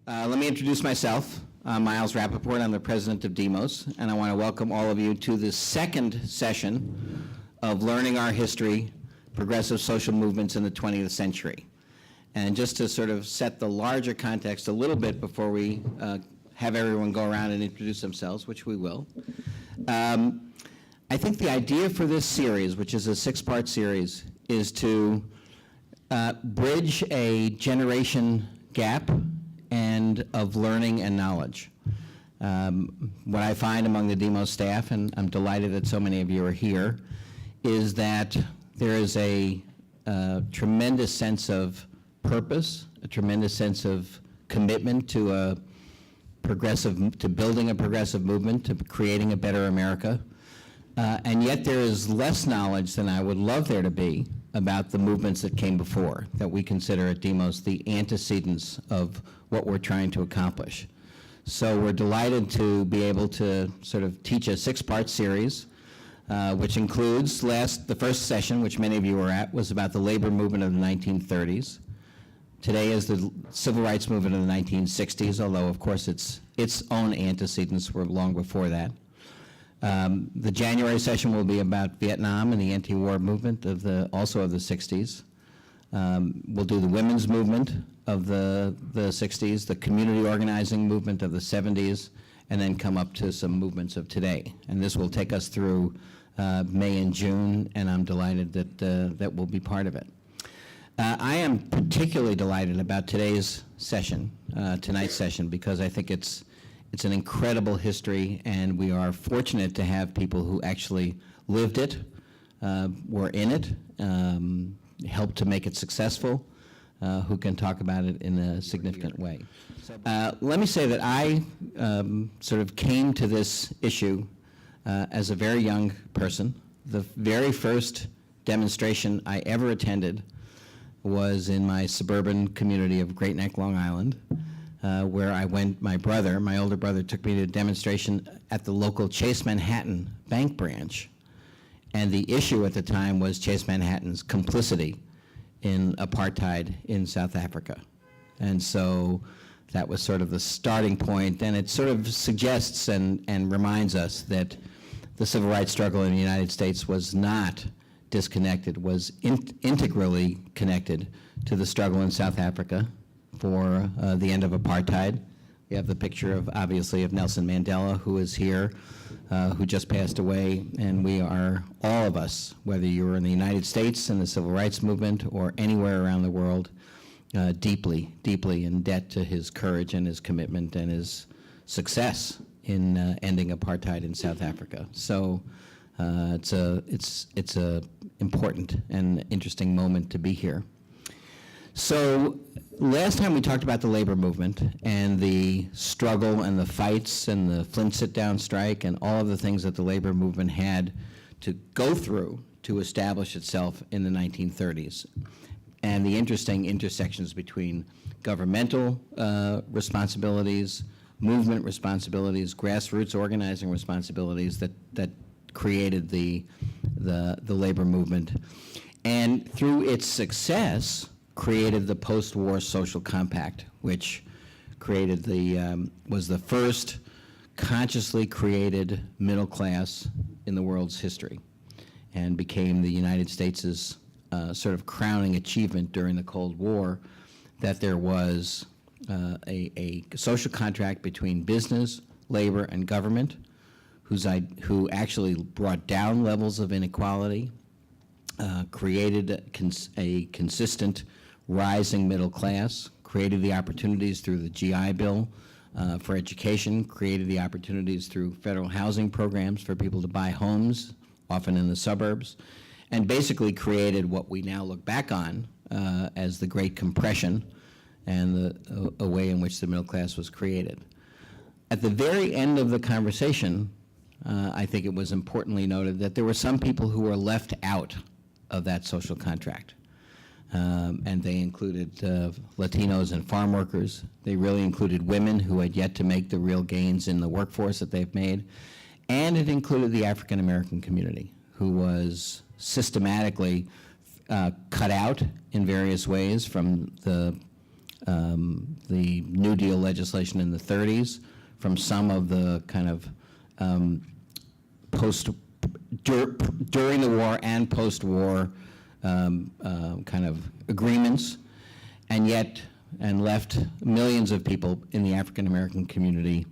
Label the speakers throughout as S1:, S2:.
S1: Let me introduce myself. I'm Miles Rapoport. I'm the president of Demos, and I want to welcome all of you to the second session of Learning Our History, Progressive Social Movements in the 20th Century. And just to sort of set the larger context a little bit before we have everyone go around and introduce themselves, which we will. I think the idea for this series, which is a six-part series, is to bridge a generation gap and of learning and knowledge. What I find among the Demos staff, and I'm delighted that so many of you are here, is that there is a tremendous sense of purpose, a tremendous sense of commitment to building a progressive movement, to creating a better America. And yet there is less knowledge than I would love there to be about the movements that came before, that we consider at Demos the antecedents of what we're trying to accomplish. So we're delighted to be able to sort of teach a six-part series, which includes the first session, which many of you were at, was about the labor movement of the 1930s. Today is the civil rights movement of the 1960s, although of course its own antecedents were long before that. The January session will be about Vietnam and the anti-war movement also of the 60s. We'll do the women's movement of the 60s, the community organizing movement of the 70s, and then come up to some movements of today. And this will take us through May and June, and I'm delighted that we'll be part of it. I am particularly delighted about today's session, tonight's session, because I think it's an incredible history, and we are fortunate to have people who actually lived it, were in it, helped to make it successful, who can talk about it in a significant way. Let me say that I sort of came to this issue as a very young person. The very first demonstration I ever attended was in my suburban community of Great Neck, Long Island, where I went, my older brother, took me to a demonstration at the local Chase Manhattan bank branch. And the issue at the time was Chase Manhattan's complicity in apartheid in South Africa. And so that was sort of the starting point, and it sort of suggests and reminds us that the civil rights struggle in the United States was not disconnected, was integrally connected to the struggle in South Africa for the end of apartheid. We have the picture obviously of Nelson Mandela, who is here, who just passed away, and we are, all of us, whether you were in the United States in the civil rights movement or anywhere around the world, deeply, deeply in debt to his courage and his commitment and his success in ending apartheid in South Africa. So it's a important and interesting moment to be here. So last time we talked about the labor movement and the struggle and the fights and the Flint sit-down strike and all of the things that the labor movement had to go through to establish itself in the 1930s, and the interesting intersections between governmental responsibilities, movement responsibilities, grassroots organizing responsibilities that created the labor movement, and through its success created the post-war social compact, which created was the first consciously created middle class in the world's history, and became the United States' sort of crowning achievement during the Cold War, that there was a social contract between business, labor, and government, who actually brought down levels of inequality, created a consistent rising middle class, created the opportunities through the GI Bill for education, created the opportunities through federal housing programs for people to buy homes, often in the suburbs, and basically created what we now look back on as the Great Compression and a way in which the middle class was created. At the very end of the conversation, I think it was importantly noted that there were some people who were left out of that social contract. And they included Latinos and farm workers. They really included women who had yet to make the real gains in the workforce that they've made. And it included the African American community, who was systematically cut out in various ways from the the New Deal legislation in the 30s, from some of the kind of during the war and post-war kind of agreements, and left millions of people in the African American community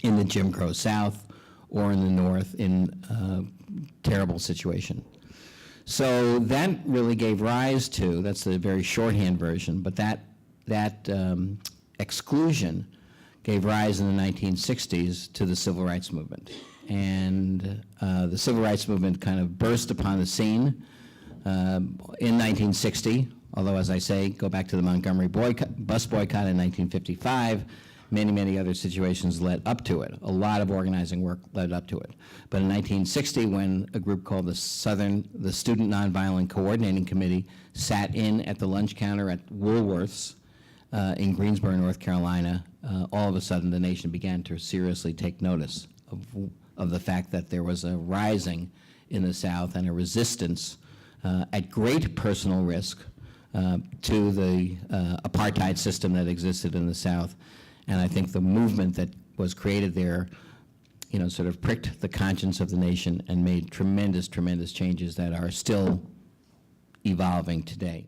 S1: in the Jim Crow South or in the North in a terrible situation. So that really gave rise to, that's the very shorthand version, but that exclusion gave rise in the 1960s to the civil rights movement. And the civil rights movement kind of burst upon the scene in 1960, although, as I say, go back to the Montgomery bus boycott in 1955, many other situations led up to it. A lot of organizing work led up to it. But in 1960, when a group called the Student Nonviolent Coordinating Committee sat in at the lunch counter at Woolworth's in Greensboro, North Carolina, all of a sudden the nation began to seriously take notice of the fact that there was a rising in the South and a resistance at great personal risk to the apartheid system that existed in the South. And I think the movement that was created there, sort of pricked the conscience of the nation and made tremendous changes that are still evolving today.